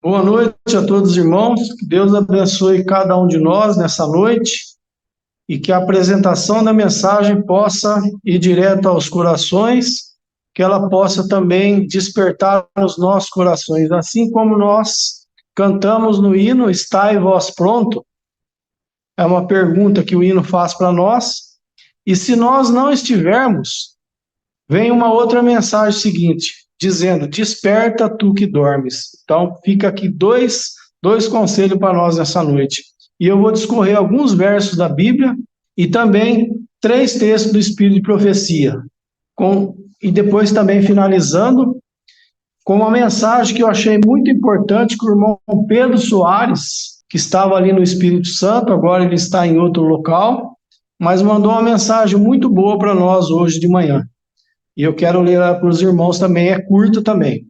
Boa noite a todos os irmãos, que Deus abençoe cada um de nós nessa noite e que a apresentação da mensagem possa ir direto aos corações, que ela possa também despertar os nossos corações, assim como nós cantamos no hino Estai vós pronto, é uma pergunta que o hino faz para nós, e se nós não estivermos, vem uma outra mensagem seguinte, dizendo, desperta tu que dormes. Então, fica aqui dois conselhos para nós nessa noite. E eu vou discorrer alguns versos da Bíblia e também 3 textos do Espírito de Profecia. E depois também finalizando com uma mensagem que eu achei muito importante que o irmão Pedro Soares, que estava ali no Espírito Santo, agora ele está em outro local, mas mandou uma mensagem muito boa para nós hoje de manhã. E eu quero ler para os irmãos também, é curto também.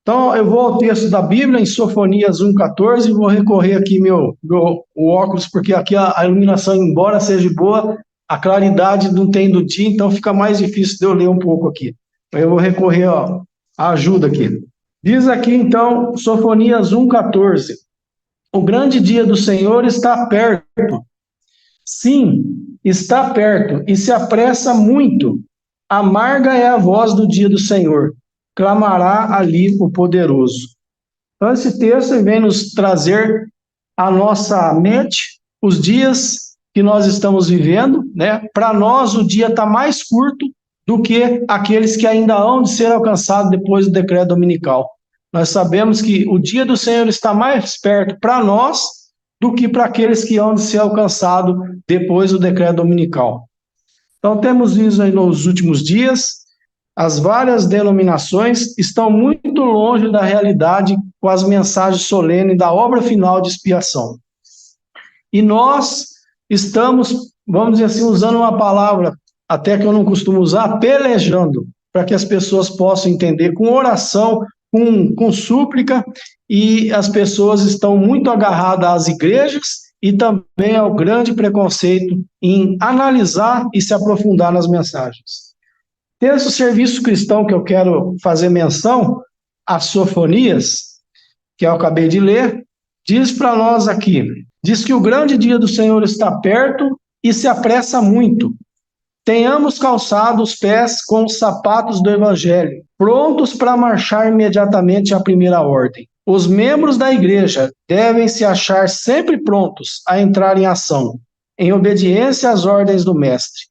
Então, eu vou ao texto da Bíblia, em Sofonias 1,14, e vou recorrer aqui o óculos, porque aqui a iluminação, embora seja boa, a claridade não tem do dia, então fica mais difícil de eu ler um pouco aqui. Eu vou recorrer à ajuda aqui. Diz aqui, então, Sofonias 1,14, o grande dia do Senhor está perto. Sim, está perto, e se apressa muito. Amarga é a voz do dia do Senhor, clamará ali o poderoso. Então, esse texto vem nos trazer à nossa mente os dias que nós estamos vivendo, né? Para nós, o dia está mais curto do que aqueles que ainda hão de ser alcançados depois do decreto dominical. Nós sabemos que o dia do Senhor está mais perto para nós do que para aqueles que hão de ser alcançados depois do decreto dominical. Então, temos visto aí nos últimos dias, as várias denominações estão muito longe da realidade com as mensagens solenes da obra final de expiação. E nós estamos, vamos dizer assim, usando uma palavra, até que eu não costumo usar, pelejando, para que as pessoas possam entender, com oração, com súplica, e as pessoas estão muito agarradas às igrejas, e também ao grande preconceito em analisar e se aprofundar nas mensagens. Texto Serviço Cristão que eu quero fazer menção, as Sofonias, que eu acabei de ler, diz para nós aqui, diz que o grande dia do Senhor está perto e se apressa muito. Tenhamos calçado os pés com os sapatos do Evangelho, prontos para marchar imediatamente à primeira ordem. Os membros da igreja devem se achar sempre prontos a entrar em ação, em obediência às ordens do Mestre.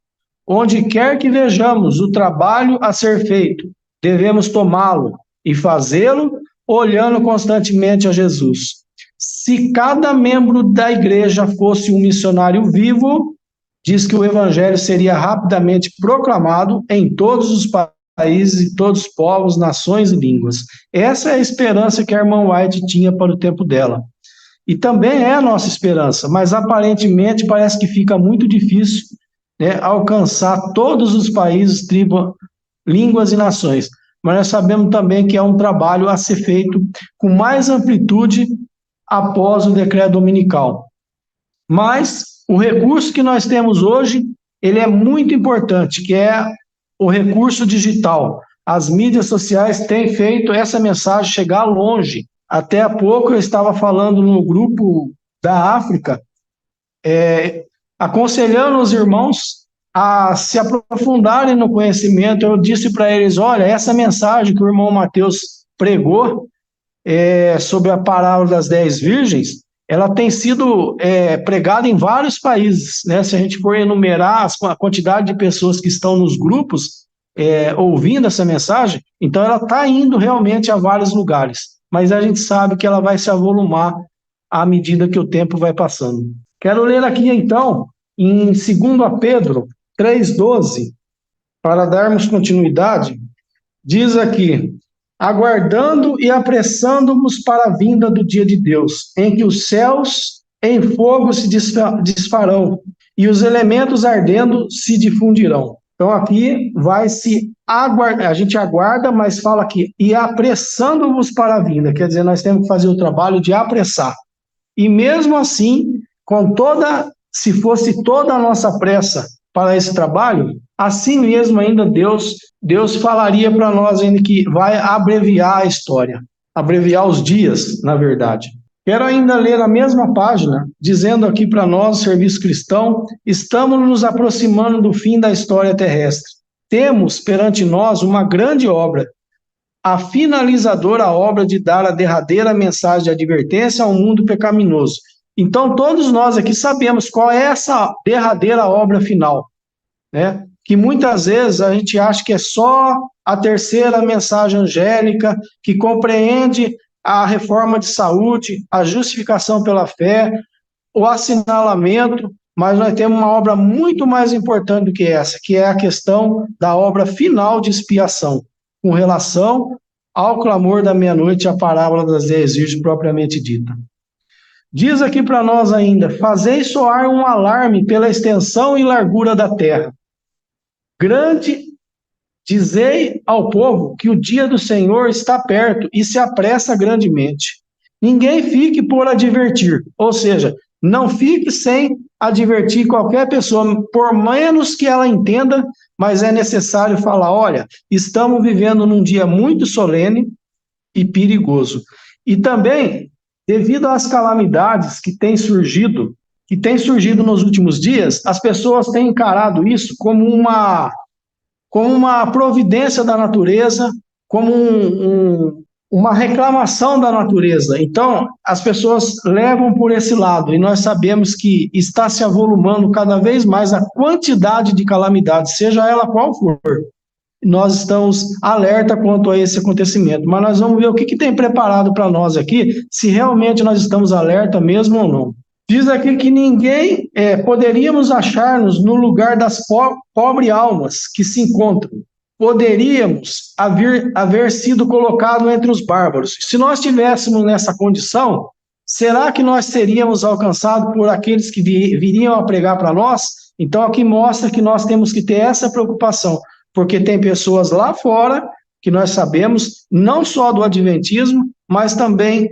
Onde quer que vejamos o trabalho a ser feito, devemos tomá-lo e fazê-lo olhando constantemente a Jesus. Se cada membro da igreja fosse um missionário vivo, diz que o evangelho seria rapidamente proclamado em todos os países e todos os povos, nações e línguas. Essa é a esperança que a irmã White tinha para o tempo dela. E também é a nossa esperança, mas aparentemente parece que fica muito difícil, né, alcançar todos os países, tribos, línguas e nações. Mas nós sabemos também que é um trabalho a ser feito com mais amplitude após o decreto dominical. Mas o recurso que nós temos hoje, ele é muito importante, que é o recurso digital. As mídias sociais têm feito essa mensagem chegar longe. Até há pouco eu estava falando no grupo da África, aconselhando os irmãos a se aprofundarem no conhecimento. Eu disse para eles, olha, essa mensagem que o irmão Mateus pregou sobre a parábola das 10 virgens, ela tem sido pregada em vários países, né? Se a gente for enumerar a quantidade de pessoas que estão nos grupos ouvindo essa mensagem, então ela está indo realmente a vários lugares, mas a gente sabe que ela vai se avolumar à medida que o tempo vai passando. Quero ler aqui então, em 2 Pedro 3,12, para darmos continuidade, diz aqui, aguardando e apressando-vos para a vinda do dia de Deus, em que os céus em fogo se desfarão e os elementos ardendo se difundirão. Então aqui vai se aguardar, a gente aguarda, mas fala aqui, e apressando-vos para a vinda, quer dizer, nós temos que fazer o trabalho de apressar. E mesmo assim, se fosse toda a nossa pressa para esse trabalho, assim mesmo ainda Deus falaria para nós ainda que vai abreviar a história. abreviar os dias, na verdade. Quero ainda ler a mesma página, dizendo aqui para nós, Serviço Cristão, estamos nos aproximando do fim da história terrestre. Temos perante nós uma grande obra, a finalizadora obra de dar a derradeira mensagem de advertência ao mundo pecaminoso. Então, todos nós aqui sabemos qual é essa derradeira obra final, né? Que muitas vezes a gente acha que é só a terceira mensagem angélica, que compreende a reforma de saúde, a justificação pela fé, o assinalamento, mas nós temos uma obra muito mais importante do que essa, que é a questão da obra final de expiação, com relação ao clamor da meia-noite, a parábola das 10 virgens propriamente dita. Diz aqui para nós ainda, fazei soar um alarme pela extensão e largura da terra. Grande, dizei ao povo que o dia do Senhor está perto e se apressa grandemente. Ninguém fique por advertir, ou seja, não fique sem advertir qualquer pessoa, por menos que ela entenda, mas é necessário falar, olha, estamos vivendo num dia muito solene e perigoso. E também, devido às calamidades que têm surgido nos últimos dias, as pessoas têm encarado isso como uma providência da natureza, como uma reclamação da natureza. Então, as pessoas levam por esse lado, e nós sabemos que está se avolumando cada vez mais a quantidade de calamidades, seja ela qual for. Nós estamos alerta quanto a esse acontecimento, mas nós vamos ver o que tem preparado para nós aqui, se realmente nós estamos alerta mesmo ou não. Diz aqui que ninguém poderíamos achar-nos no lugar das pobres almas que se encontram. Poderíamos haver sido colocados entre os bárbaros. Se nós estivéssemos nessa condição, será que nós seríamos alcançados por aqueles que viriam a pregar para nós? Então aqui mostra que nós temos que ter essa preocupação, porque tem pessoas lá fora, que nós sabemos, não só do adventismo, mas também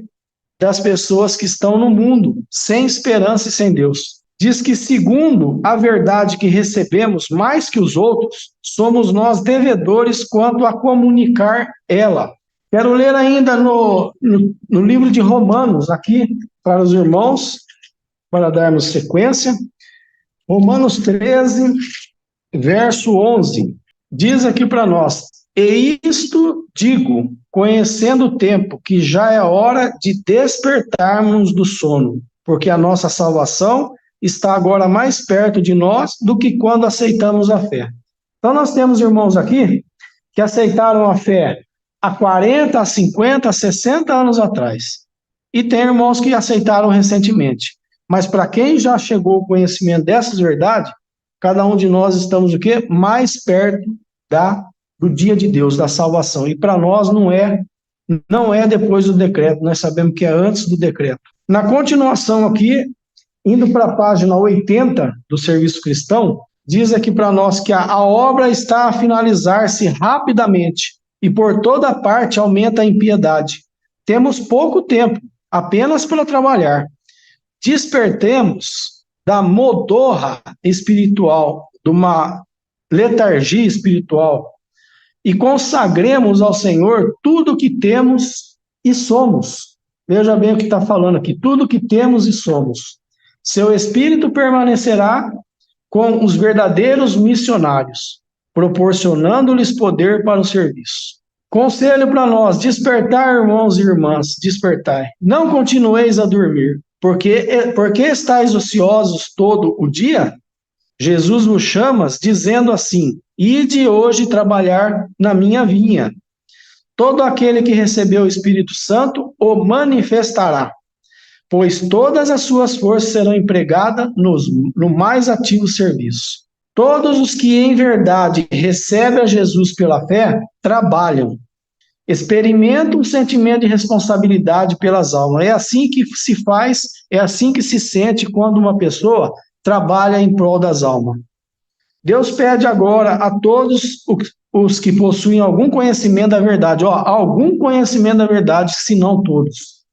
das pessoas que estão no mundo, sem esperança e sem Deus. Diz que, segundo a verdade que recebemos mais que os outros, somos nós devedores quanto a comunicar ela. Quero ler ainda no livro de Romanos, aqui, para os irmãos, para darmos sequência. Romanos 13, verso 11. Diz aqui para nós, e isto digo, conhecendo o tempo, que já é hora de despertarmos do sono, porque a nossa salvação está agora mais perto de nós do que quando aceitamos a fé. Então nós temos irmãos aqui que aceitaram a fé há 40, há 50, há 60 anos atrás. E tem irmãos que aceitaram recentemente. Mas para quem já chegou ao conhecimento dessas verdades, cada um de nós estamos o quê? Mais perto do dia de Deus, da salvação. E para nós não é depois do decreto, nós sabemos que é antes do decreto. Na continuação aqui, indo para a página 80 do Serviço Cristão, diz aqui para nós que a obra está a finalizar-se rapidamente e por toda parte aumenta a impiedade. Temos pouco tempo, apenas para trabalhar. Despertemos da modorra espiritual, de uma letargia espiritual, e consagremos ao Senhor tudo o que temos e somos. Veja bem o que está falando aqui, tudo o que temos e somos. Seu espírito permanecerá com os verdadeiros missionários, proporcionando-lhes poder para o serviço. Conselho para nós, despertar, irmãos e irmãs, despertai. Não continueis a dormir, porque estáis ociosos todo o dia? Jesus vos chama dizendo assim, ide hoje trabalhar na minha vinha. Todo aquele que recebeu o Espírito Santo o manifestará, pois todas as suas forças serão empregadas no mais ativo serviço. Todos os que em verdade recebem a Jesus pela fé, trabalham, experimentam um sentimento de responsabilidade pelas almas. É assim que se faz, é assim que se sente quando uma pessoa trabalha em prol das almas. Deus pede agora a todos os que possuem algum conhecimento da verdade, algum conhecimento da verdade, se não todos,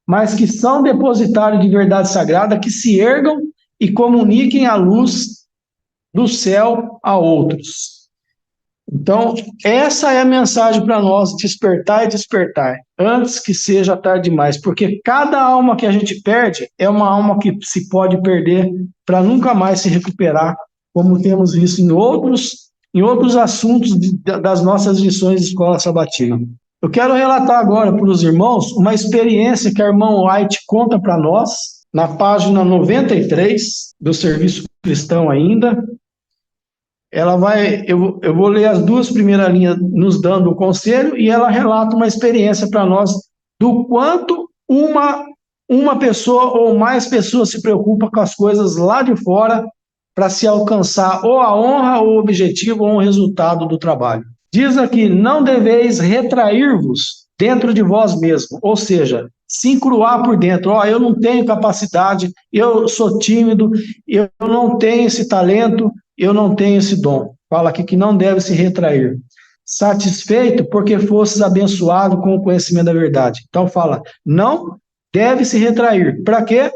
mas que são depositários de verdade sagrada, que se ergam e comuniquem a luz do céu a outros. Então, essa é a mensagem para nós: despertar e despertar, antes que seja tarde demais, porque cada alma que a gente perde é uma alma que se pode perder para nunca mais se recuperar, como temos visto em outros assuntos das nossas lições de escola sabatina. Eu quero relatar agora para os irmãos uma experiência que a irmã White conta para nós, na página 93 do Serviço Cristão ainda. Eu vou ler as duas primeiras linhas nos dando o conselho, e ela relata uma experiência para nós do quanto uma pessoa ou mais pessoas se preocupam com as coisas lá de fora para se alcançar ou a honra, ou o objetivo, ou o resultado do trabalho. Diz aqui: não deveis retrair-vos dentro de vós mesmo, ou seja, se encruar por dentro. Eu não tenho capacidade, eu sou tímido, eu não tenho esse talento, eu não tenho esse dom. Fala aqui que não deve se retrair. Satisfeito porque fosses abençoado com o conhecimento da verdade. Então fala, não deve se retrair. Para quê?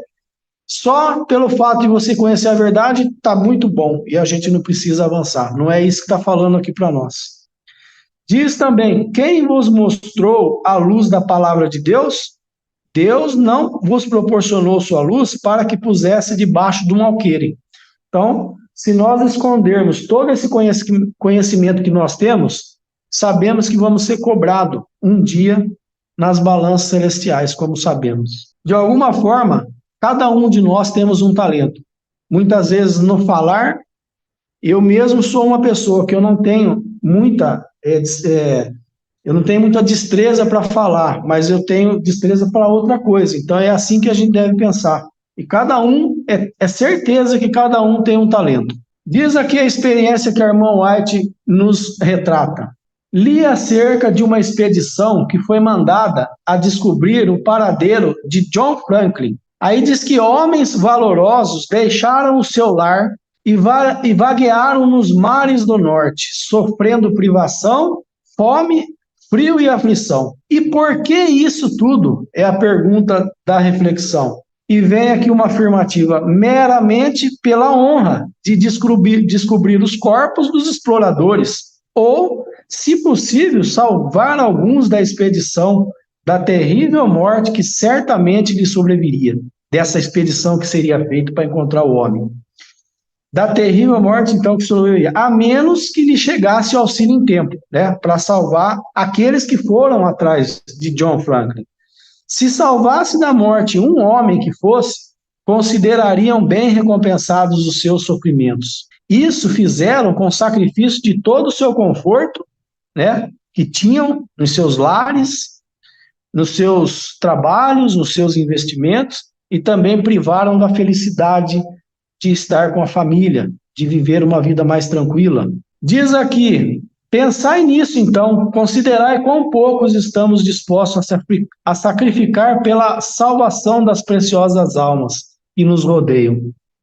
Só pelo fato de você conhecer a verdade, está muito bom, e a gente não precisa avançar. Não é isso que está falando aqui para nós. Diz também: quem vos mostrou a luz da palavra de Deus? Deus não vos proporcionou sua luz para que pusesse debaixo de um alqueire. Então, se nós escondermos todo esse conhecimento que nós temos, sabemos que vamos ser cobrados um dia nas balanças celestiais, como sabemos. De alguma forma, cada um de nós temos um talento. Muitas vezes no falar, eu mesmo sou uma pessoa que eu não tenho muita destreza para falar, mas eu tenho destreza para outra coisa. Então é assim que a gente deve pensar. E cada um, é certeza que cada um tem um talento. Diz aqui a experiência que a irmã White nos retrata. Li acerca de uma expedição que foi mandada a descobrir o paradeiro de John Franklin. Aí diz que homens valorosos deixaram o seu lar e vaguearam nos mares do norte, sofrendo privação, fome, frio e aflição. E por que isso tudo? É a pergunta da reflexão. E vem aqui uma afirmativa: meramente pela honra de descobrir os corpos dos exploradores, ou, se possível, salvar alguns da expedição da terrível morte que certamente lhe sobreviria, dessa expedição que seria feita para encontrar o homem. Da terrível morte, então, que sobreviveria, a menos que lhe chegasse o auxílio em tempo, né, para salvar aqueles que foram atrás de John Franklin. Se salvasse da morte um homem que fosse, considerariam bem recompensados os seus sofrimentos. Isso fizeram com sacrifício de todo o seu conforto, né, que tinham nos seus lares, nos seus trabalhos, nos seus investimentos, e também privaram da felicidade de estar com a família, de viver uma vida mais tranquila. Diz aqui: pensai nisso, então, considerai quão poucos estamos dispostos a sacrificar pela salvação das preciosas almas que nos rodeiam.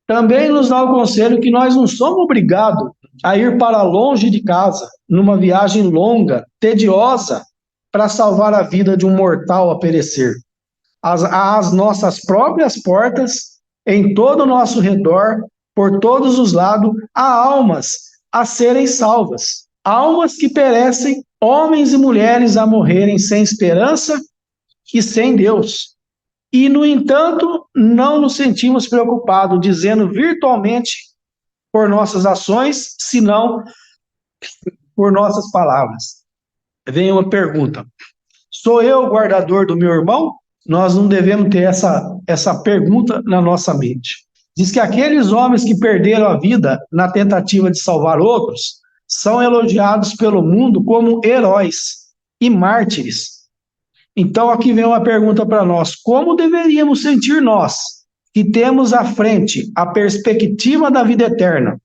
Também nos dá o conselho que nós não somos obrigados a ir para longe de casa, numa viagem longa, tediosa, para salvar a vida de um mortal a perecer. Às nossas próprias portas, em todo o nosso redor, por todos os lados, há almas a serem salvas. Almas que perecem, homens e mulheres a morrerem sem esperança e sem Deus. E, no entanto, não nos sentimos preocupados, dizendo virtualmente por nossas ações, senão por nossas palavras. Vem uma pergunta: sou eu o guardador do meu irmão? Nós não devemos ter essa pergunta na nossa mente. Diz que aqueles homens que perderam a vida na tentativa de salvar outros são elogiados pelo mundo como heróis e mártires. Então aqui vem uma pergunta para nós: como deveríamos sentir nós, que temos à frente a perspectiva da vida eterna,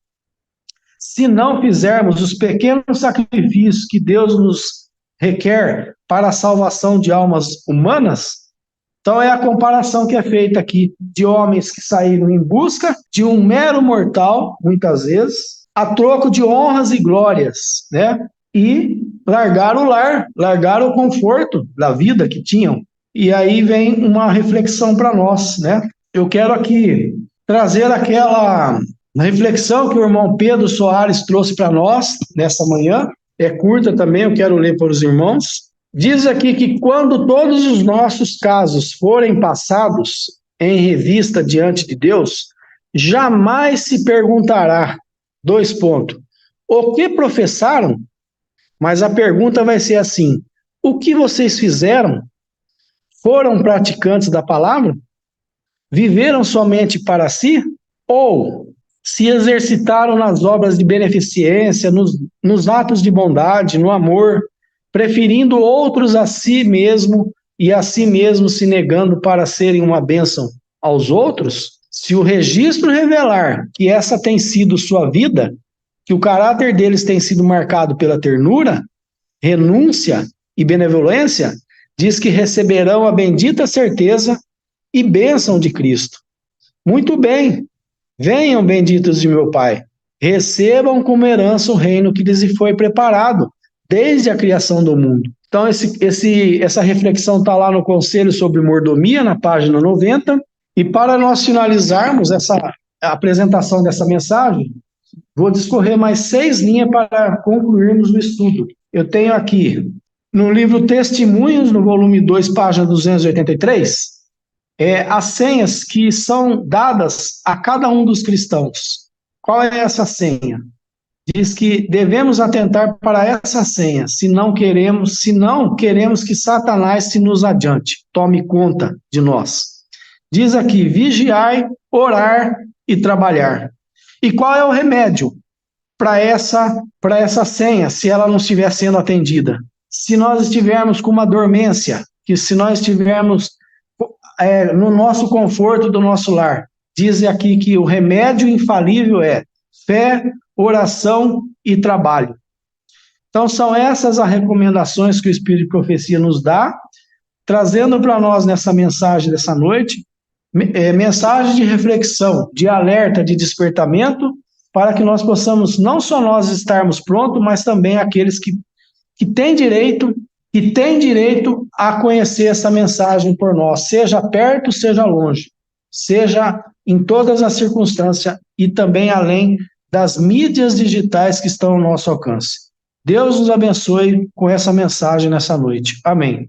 se não fizermos os pequenos sacrifícios que Deus nos requer para a salvação de almas humanas? Então é a comparação que é feita aqui de homens que saíram em busca de um mero mortal, muitas vezes, a troco de honras e glórias, né? E largaram o lar, largaram o conforto da vida que tinham. E aí vem uma reflexão para nós, né? Eu quero aqui trazer aquela reflexão que o irmão Pedro Soares trouxe para nós nessa manhã, é curta também, eu quero ler para os irmãos. Diz aqui que quando todos os nossos casos forem passados em revista diante de Deus, jamais se perguntará, o que professaram? Mas a pergunta vai ser assim: o que vocês fizeram? Foram praticantes da palavra? Viveram somente para si? Ou se exercitaram nas obras de beneficência, nos atos de bondade, no amor, preferindo outros a si mesmo e a si mesmo se negando para serem uma bênção aos outros? Se o registro revelar que essa tem sido sua vida, que o caráter deles tem sido marcado pela ternura, renúncia e benevolência, diz que receberão a bendita certeza e bênção de Cristo. Muito bem, venham benditos de meu Pai, recebam como herança o reino que lhes foi preparado desde a criação do mundo. Então, essa reflexão está lá no Conselho sobre Mordomia, na página 90, e para nós finalizarmos a apresentação dessa mensagem, vou discorrer mais 6 linhas para concluirmos o estudo. Eu tenho aqui, no livro Testemunhos, no volume 2, página 283, as senhas que são dadas a cada um dos cristãos. Qual é essa senha? Diz que devemos atentar para essa senha, se não queremos que Satanás se nos adiante, tome conta de nós. Diz aqui, vigiai, orar e trabalhar. E qual é o remédio para essa senha, se ela não estiver sendo atendida? Se nós estivermos com uma dormência, que se nós estivermos no nosso conforto do nosso lar, diz aqui que o remédio infalível é fé, oração e trabalho. Então, são essas as recomendações que o Espírito de Profecia nos dá, trazendo para nós nessa mensagem dessa noite, mensagem de reflexão, de alerta, de despertamento, para que nós possamos, não só nós estarmos prontos, mas também aqueles que têm direito a conhecer essa mensagem por nós, seja perto, seja longe, seja em todas as circunstâncias e também além das mídias digitais que estão ao nosso alcance. Deus nos abençoe com essa mensagem nessa noite. Amém.